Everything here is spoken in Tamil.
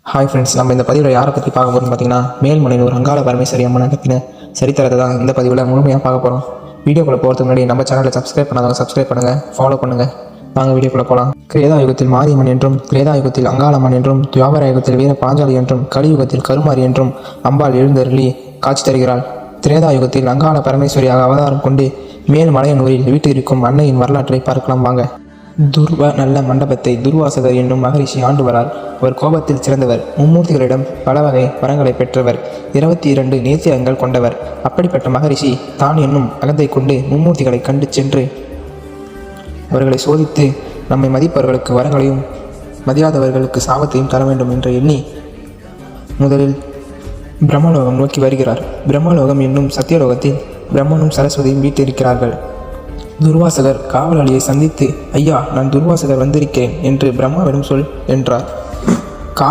ஹாய் ஃப்ரெண்ட்ஸ், நம்ம இந்த பதிவில் யாரை பற்றி பார்க்க போகிறோம்னு பார்த்தீங்கன்னா மேல்மலையனூர் அங்காள பரமேஸ்வரி அம்மனை பற்றின சரித்திரத்தை தான் இந்த பதிவில் முழுமையாக பார்க்க போகிறோம். வீடியோக்குள்ளே போகிறதுக்கு முன்னாடி நம்ம சேனலை சப்ஸ்கிரைப் பண்ணாதவங்க சப்ஸ்கிரைப் பண்ணுங்கள், ஃபாலோ பண்ணுங்கள். நாங்கள் வீடியோக்குள்ளே போகலாம். கிரேதா யுகத்தில் மாரியம்மன் என்றும், திரேதா யுகத்தில் அங்காளம்மன் என்றும், துவாபர யுகத்தில் வீர பாஞ்சாலி என்றும், கலியுகத்தில் கருமாரி என்றும் அம்பாள் எழுந்தருளி காட்சி தருகிறாள். திரேதா யுகத்தில் அங்காள பரமேஸ்வரியாக அவதாரம் கொண்டு மேல்மலையனூரில் வீட்டிற்கும் அன்னையின் வரலாற்றை பார்க்கலாம் வாங்க. துர்வ நல்ல மண்டபத்தை துர்வாசகர் என்னும் மகரிஷி ஆண்டு வரார். அவர் கோபத்தில் சிறந்தவர், மும்மூர்த்திகளிடம் பல வகை வரங்களை பெற்றவர், 22 நேத்தியங்கள் கொண்டவர். அப்படிப்பட்ட மகரிஷி தான் என்னும் அகந்தை கொண்டு மும்மூர்த்திகளை கண்டு சென்று அவர்களை சோதித்து நம்மை மதிப்பவர்களுக்கு வரங்களையும் மதியாதவர்களுக்கு சாபத்தையும் தர வேண்டும் என்று எண்ணி முதலில் பிரம்மலோகம் நோக்கி வருகிறார். பிரம்மலோகம் என்னும் சத்தியலோகத்தில் பிரம்மனும் சரஸ்வதியும் வீட்டிருக்கிறார்கள். துர்வாசகர் காவலாளியை சந்தித்து, ஐயா, நான் துர்வாசகர் வந்திருக்கிறேன் என்று பிரம்மாவிடம் சொல் என்றார்.